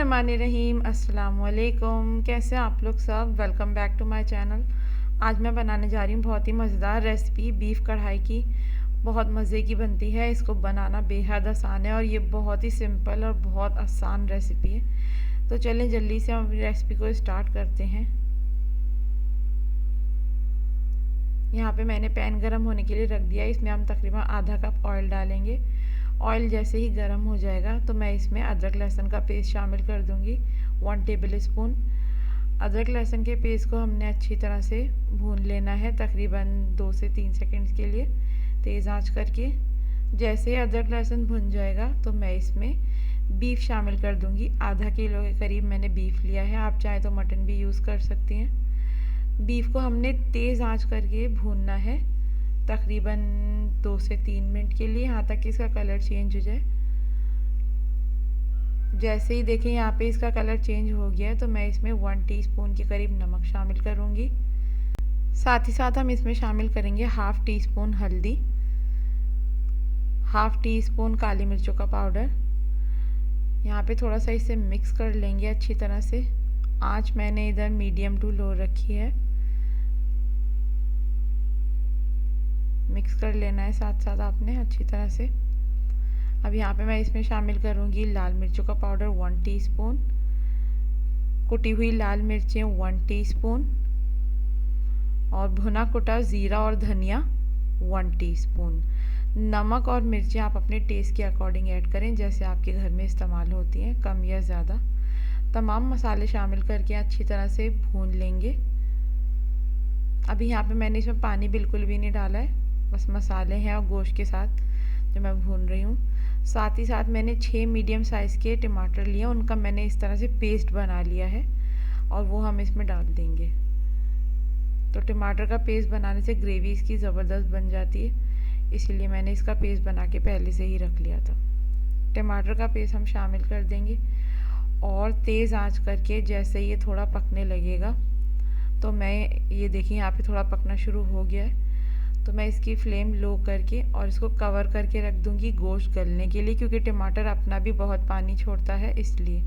बिस्मिल्लाहिर्रहमानिर्रहीम। अस्सलाम वालेकुम। कैसे हैं आप लोग सब? Welcome back to my channel. आज मैं बनाने जा रही हूँ बहुत ही मज़ेदार रेसिपी बीफ कढ़ाई की। बहुत मज़े की बनती है, इसको बनाना बेहद आसान है और ये बहुत ही सिंपल और बहुत आसान रेसिपी है। तो चलें जल्दी से हम रेसिपी को स्टार्ट करते हैं। यहाँ पे मैंने पैन गरम होने के लिए रख दिया। इसमें हम तकरीबन आधा कप ऑयल डालेंगे। ऑयल जैसे ही गर्म हो जाएगा तो मैं इसमें अदरक लहसुन का पेस्ट शामिल कर दूंगी, 1 टेबल स्पून। अदरक लहसुन के पेस्ट को हमने अच्छी तरह से भून लेना है, तकरीबन 2 से 3 सेकंड्स के लिए तेज़ आंच करके। जैसे ही अदरक लहसुन भुन जाएगा तो मैं इसमें बीफ शामिल कर दूंगी। आधा किलो के करीब मैंने बीफ लिया है, आप चाहे तो मटन भी यूज़ कर सकती हैं। बीफ को हमने तेज़ आंच करके भूनना है, तकरीबन 2 से 3 मिनट के लिए, यहाँ तक कि इसका कलर चेंज हो जाए। जैसे ही देखें यहाँ पे इसका कलर चेंज हो गया है तो मैं इसमें 1 टीस्पून के करीब नमक शामिल करूँगी। साथ ही साथ हम इसमें शामिल करेंगे हाफ़ टी स्पून हल्दी, हाफ़ टी स्पून काली मिर्चों का पाउडर। यहाँ पे थोड़ा सा इसे मिक्स कर लेंगे अच्छी तरह से। आँच मैंने इधर मीडियम टू लो रखी है। मिक्स कर लेना है साथ साथ आपने अच्छी तरह से। अब यहाँ पे मैं इसमें शामिल करूँगी लाल मिर्चों का पाउडर 1 टीस्पून, कुटी हुई लाल मिर्चें 1 टीस्पून और भुना कुटा ज़ीरा और धनिया 1 टीस्पून। नमक और मिर्चें आप अपने टेस्ट के अकॉर्डिंग ऐड करें, जैसे आपके घर में इस्तेमाल होती हैं, कम या ज़्यादा। तमाम मसाले शामिल करके अच्छी तरह से भून लेंगे। अभी यहाँ पे मैंने इसमें पानी बिल्कुल भी नहीं डाला है, बस मसाले हैं और गोश्त के साथ जो मैं भून रही हूँ। साथ ही साथ मैंने 6 मीडियम साइज़ के टमाटर लिए, उनका मैंने इस तरह से पेस्ट बना लिया है और वो हम इसमें डाल देंगे। तो टमाटर का पेस्ट बनाने से ग्रेवी इसकी ज़बरदस्त बन जाती है, इसीलिए मैंने इसका पेस्ट बना के पहले से ही रख लिया था। टमाटर का पेस्ट हम शामिल कर देंगे और तेज़ आंच करके जैसे ये थोड़ा पकने लगेगा तो मैं ये देखिए यहाँ पे थोड़ा पकना शुरू हो गया है, तो मैं इसकी फ्लेम लो करके और इसको कवर करके रख दूँगी गोश्त गलने के लिए, क्योंकि टमाटर अपना भी बहुत पानी छोड़ता है। इसलिए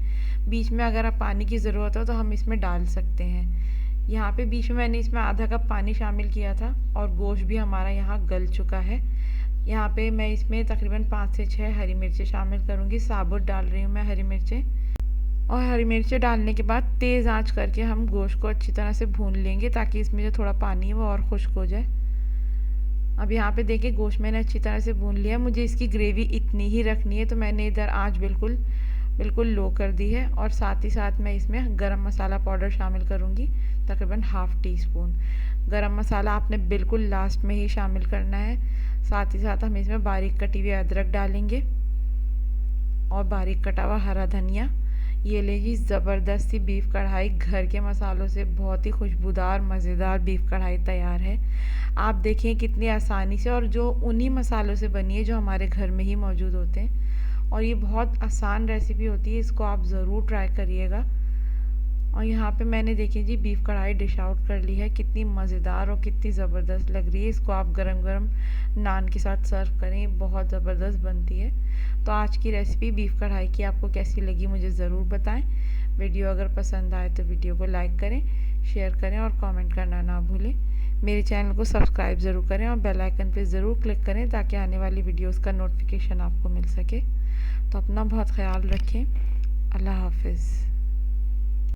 बीच में अगर आप पानी की ज़रूरत हो तो हम इसमें डाल सकते हैं। यहाँ पे बीच में मैंने इसमें आधा कप पानी शामिल किया था और गोश्त भी हमारा यहाँ गल चुका है। यहाँ पे मैं इसमें तकरीबन 5 से 6 हरी मिर्चें शामिल करूँगी। साबुत डाल रही हूँ मैं हरी मिर्चें, और हरी मिर्चें डालने के बाद तेज़ आंच करके हम गोश्त को अच्छी तरह से भून लेंगे, ताकि इसमें जो थोड़ा पानी है वो और खुश्क हो जाए। अब यहाँ पे देखिए गोश्त मैंने अच्छी तरह से भून लिया। मुझे इसकी ग्रेवी इतनी ही रखनी है, तो मैंने इधर आंच बिल्कुल लो कर दी है। और साथ ही साथ मैं इसमें गरम मसाला पाउडर शामिल करूँगी, तकरीबन हाफ़ टी स्पून। गरम मसाला आपने बिल्कुल लास्ट में ही शामिल करना है। साथ ही साथ हम इसमें बारीक कटी हुई अदरक डालेंगे और बारीक कटा हुआ हरा धनिया। ये लीजिए ज़बरदस्त सी बीफ कढ़ाई घर के मसालों से बहुत ही खुशबूदार मज़ेदार बीफ कढ़ाई तैयार है। आप देखिए कितनी आसानी से, और जो उन्हीं मसालों से बनी है जो हमारे घर में ही मौजूद होते हैं। और ये बहुत आसान रेसिपी होती है, इसको आप ज़रूर ट्राई करिएगा। और यहाँ पे मैंने देखिए जी बीफ कढ़ाई डिश आउट कर ली है। कितनी मज़ेदार और कितनी ज़बरदस्त लग रही है। इसको आप गरम गरम नान के साथ सर्व करें, बहुत ज़बरदस्त बनती है। तो आज की रेसिपी बीफ कढ़ाई की आपको कैसी लगी मुझे ज़रूर बताएं। वीडियो अगर पसंद आए तो वीडियो को लाइक करें, शेयर करें और कमेंट करना ना भूलें। मेरे चैनल को सब्सक्राइब ज़रूर करें और बेल आइकन पर ज़रूर क्लिक करें, ताकि आने वाली वीडियोज़ का नोटिफिकेशन आपको मिल सके। तो अपना बहुत ख्याल रखें। अल्लाह हाफिज़।